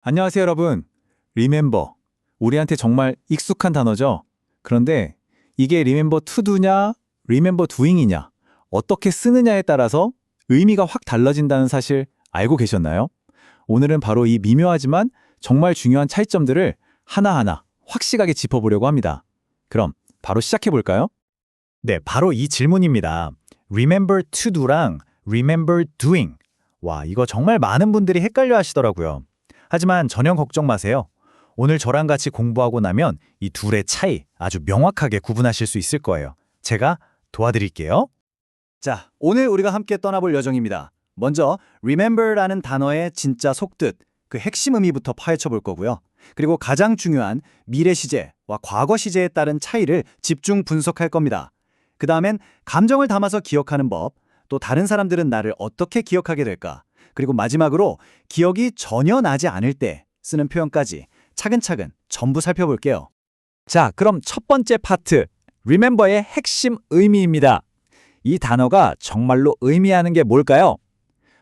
안녕하세요, 여러분. Remember. 우리한테 정말 익숙한 단어죠? 그런데 이게 remember to do냐, remember doing이냐, 어떻게 쓰느냐에 따라서 의미가 확 달라진다는 사실 알고 계셨나요? 오늘은 바로 이 미묘하지만 정말 중요한 차이점들을 하나하나 확실하게 짚어보려고 합니다. 그럼 바로 시작해 볼까요? 네, 바로 이 질문입니다. Remember to do랑 Remember doing. 와, 이거 정말 많은 분들이 헷갈려 하시더라고요. 하지만 전혀 걱정 마세요. 오늘 저랑 같이 공부하고 나면 이 둘의 차이 아주 명확하게 구분하실 수 있을 거예요. 제가 도와드릴게요. 자, 오늘 우리가 함께 떠나볼 예정입니다. 먼저 remember라는 단어의 진짜 속뜻, 그 핵심 의미부터 파헤쳐 볼 거고요. 그리고 가장 중요한 미래 시제와 과거 시제에 따른 차이를 집중 분석할 겁니다. 그 다음엔 감정을 담아서 기억하는 법, 또 다른 사람들은 나를 어떻게 기억하게 될까? 그리고 마지막으로 기억이 전혀 나지 않을 때 쓰는 표현까지 차근차근 전부 살펴볼게요. 자, 그럼 첫 번째 파트, Remember의 핵심 의미입니다. 이 단어가 정말로 의미하는 게 뭘까요?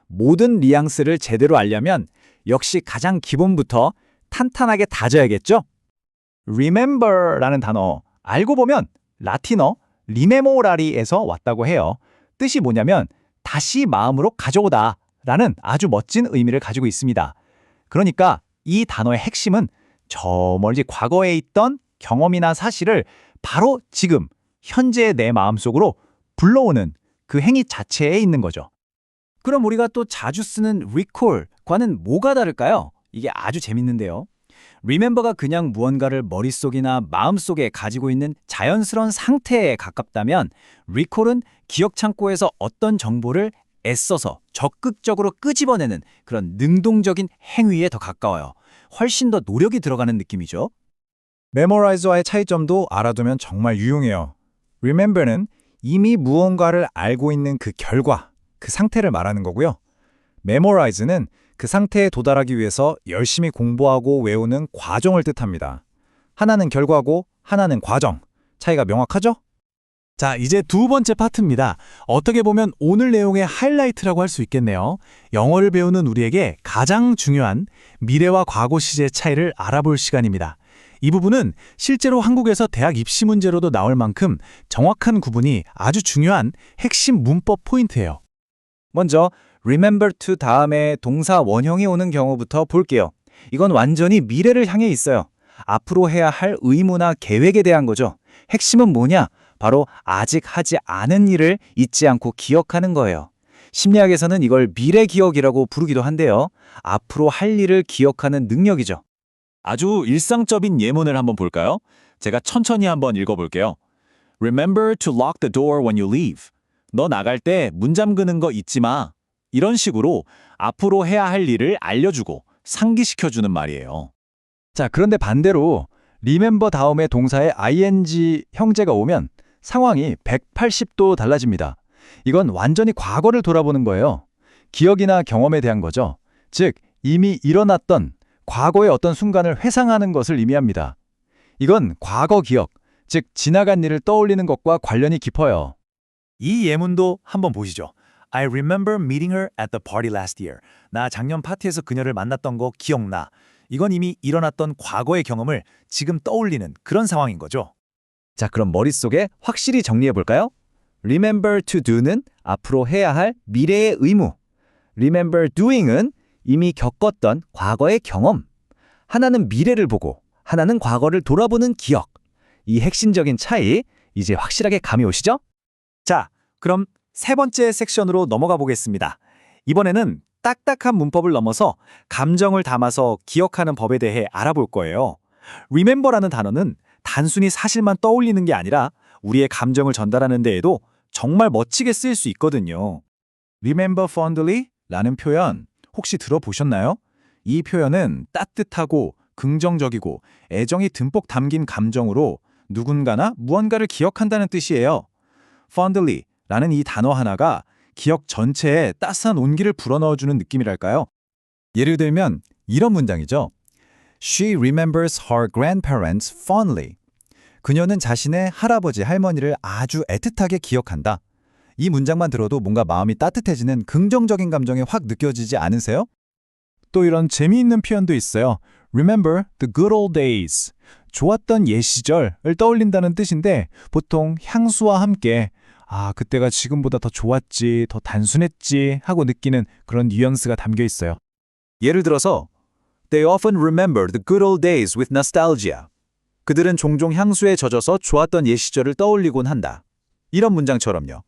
모든 뉘앙스를 제대로 알려면 역시 가장 기본부터 탄탄하게 다져야겠죠? Remember라는 단어, 알고 보면 라틴어 리메모라리에서 왔다고 해요. 뜻이 뭐냐면 다시 마음으로 가져오다 라는 아주 멋진 의미를 가지고 있습니다. 그러니까 이 단어의 핵심은 저 멀리 과거에 있던 경험이나 사실을 바로 지금, 현재의 내 마음속으로 불러오는 그 행위 자체에 있는 거죠. 그럼 우리가 또 자주 쓰는 recall과는 뭐가 다를까요? 이게 아주 재밌는데요. remember가 그냥 무언가를 머릿속이나 마음속에 가지고 있는 자연스러운 상태에 가깝다면 recall은 기억 창고에서 어떤 정보를 애써서 적극적으로 끄집어내는 그런 능동적인 행위에 더 가까워요. 훨씬 더 노력이 들어가는 느낌이죠. Memorize와의 차이점도 알아두면 정말 유용해요. Remember는 이미 무언가를 알고 있는 그 결과, 그 상태를 말하는 거고요. Memorize는 그 상태에 도달하기 위해서 열심히 공부하고 외우는 과정을 뜻합니다. 하나는 결과고 하나는 과정. 차이가 명확하죠? 자, 이제 두 번째 파트입니다. 어떻게 보면 오늘 내용의 하이라이트라고 할 수 있겠네요. 영어를 배우는 우리에게 가장 중요한 미래와 과거 시제의 차이를 알아볼 시간입니다. 이 부분은 실제로 한국에서 대학 입시 문제로도 나올 만큼 정확한 구분이 아주 중요한 핵심 문법 포인트예요. 먼저 remember to 다음에 동사 원형이 오는 경우부터 볼게요. 이건 완전히 미래를 향해 있어요. 앞으로 해야 할 의무나 계획에 대한 거죠. 핵심은 뭐냐? 바로 아직 하지 않은 일을 잊지 않고 기억하는 거예요. 심리학에서는 이걸 미래 기억이라고 부르기도 한데요. 앞으로 할 일을 기억하는 능력이죠. 아주 일상적인 예문을 한번 볼까요? 제가 천천히 한번 읽어볼게요. Remember to lock the door when you leave. 너 나갈 때 문 잠그는 거 잊지 마. 이런 식으로 앞으로 해야 할 일을 알려주고 상기시켜주는 말이에요. 자, 그런데 반대로 remember 다음에 동사에 ing 형제가 오면 상황이 180도 달라집니다. 이건 완전히 과거를 돌아보는 거예요. 기억이나 경험에 대한 거죠. 즉, 이미 일어났던 과거의 어떤 순간을 회상하는 것을 의미합니다. 이건 과거 기억, 즉 지나간 일을 떠올리는 것과 관련이 깊어요. 이 예문도 한번 보시죠. I remember meeting her at the party last year. 나 작년 파티에서 그녀를 만났던 거 기억나. 이건 이미 일어났던 과거의 경험을 지금 떠올리는 그런 상황인 거죠. 자, 그럼 머릿속에 확실히 정리해 볼까요? Remember to do는 앞으로 해야 할 미래의 의무. Remember doing은 이미 겪었던 과거의 경험. 하나는 미래를 보고 하나는 과거를 돌아보는 기억. 이 핵심적인 차이 이제 확실하게 감이 오시죠? 자, 그럼 세 번째 섹션으로 넘어가 보겠습니다. 이번에는 딱딱한 문법을 넘어서 감정을 담아서 기억하는 법에 대해 알아볼 거예요. remember라는 단어는 단순히 사실만 떠올리는 게 아니라 우리의 감정을 전달하는 데에도 정말 멋지게 쓰일 수 있거든요. Remember fondly 라는 표현 혹시 들어보셨나요? 이 표현은 따뜻하고 긍정적이고 애정이 듬뿍 담긴 감정으로 누군가나 무언가를 기억한다는 뜻이에요. fondly 라는 이 단어 하나가 기억 전체에 따스한 온기를 불어넣어주는 느낌이랄까요? 예를 들면 이런 문장이죠. She remembers her grandparents fondly. 그녀는 자신의 할아버지, 할머니를 아주 애틋하게 기억한다. 이 문장만 들어도 뭔가 마음이 따뜻해지는 긍정적인 감정이 확 느껴지지 않으세요? 또 이런 재미있는 표현도 있어요. Remember the good old days. 좋았던 옛 시절을 떠올린다는 뜻인데 보통 향수와 함께 그때가 지금보다 더 좋았지, 더 단순했지 하고 느끼는 그런 뉘앙스가 담겨 있어요. 예를 들어서 They often remember the good old days with nostalgia. 그들은 종종 향수에 젖어서 좋았던 옛 시절을 떠올리곤 한다. 이런 문장처럼요.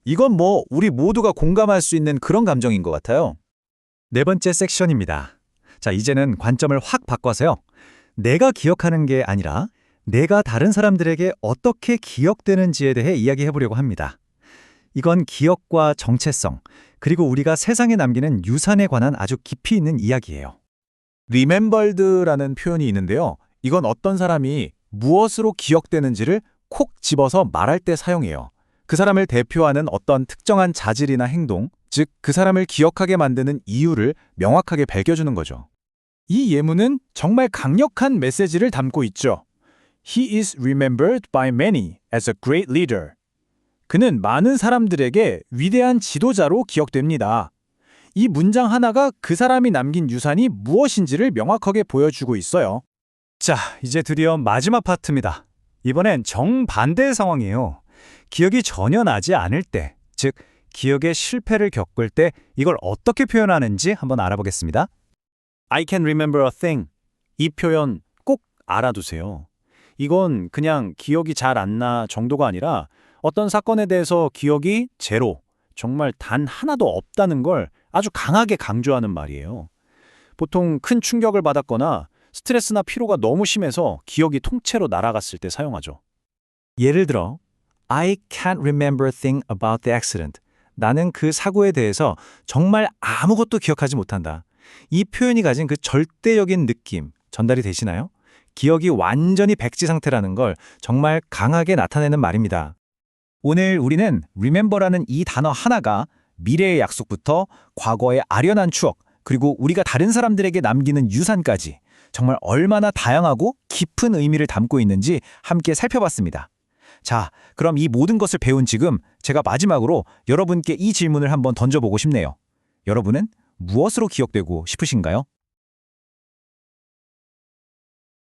이건 우리 모두가 공감할 수 있는 그런 감정인 것 같아요. 네 번째 섹션입니다. 자, 이제는 관점을 확 바꿔서요. 내가 기억하는 게 아니라 내가 다른 사람들에게 어떻게 기억되는지에 대해 이야기해 보려고 합니다. 이건 기억과 정체성, 그리고 우리가 세상에 남기는 유산에 관한 아주 깊이 있는 이야기예요. Remembered라는 표현이 있는데요. 이건 어떤 사람이 무엇으로 기억되는지를 콕 집어서 말할 때 사용해요. 그 사람을 대표하는 어떤 특정한 자질이나 행동, 즉 그 사람을 기억하게 만드는 이유를 명확하게 밝혀주는 거죠. 이 예문은 정말 강력한 메시지를 담고 있죠. He is remembered by many as a great leader. 그는 많은 사람들에게 위대한 지도자로 기억됩니다. 이 문장 하나가 그 사람이 남긴 유산이 무엇인지를 명확하게 보여주고 있어요. 자, 이제 드디어 마지막 파트입니다. 이번엔 정반대의 상황이에요. 기억이 전혀 나지 않을 때, 즉 기억의 실패를 겪을 때 이걸 어떻게 표현하는지 한번 알아보겠습니다. I can remember a thing. 이 표현 꼭 알아두세요. 이건 그냥 기억이 잘 안 나 정도가 아니라 어떤 사건에 대해서 기억이 제로, 정말 단 하나도 없다는 걸 아주 강하게 강조하는 말이에요. 보통 큰 충격을 받았거나 스트레스나 피로가 너무 심해서 기억이 통째로 날아갔을 때 사용하죠. 예를 들어, I can't remember a thing about the accident. 나는 그 사고에 대해서 정말 아무것도 기억하지 못한다. 이 표현이 가진 그 절대적인 느낌 전달이 되시나요? 기억이 완전히 백지 상태라는 걸 정말 강하게 나타내는 말입니다. 오늘 우리는 remember라는 이 단어 하나가 미래의 약속부터 과거의 아련한 추억, 그리고 우리가 다른 사람들에게 남기는 유산까지 정말 얼마나 다양하고 깊은 의미를 담고 있는지 함께 살펴봤습니다. 자, 그럼 이 모든 것을 배운 지금 제가 마지막으로 여러분께 이 질문을 한번 던져보고 싶네요. 여러분은 무엇으로 기억되고 싶으신가요?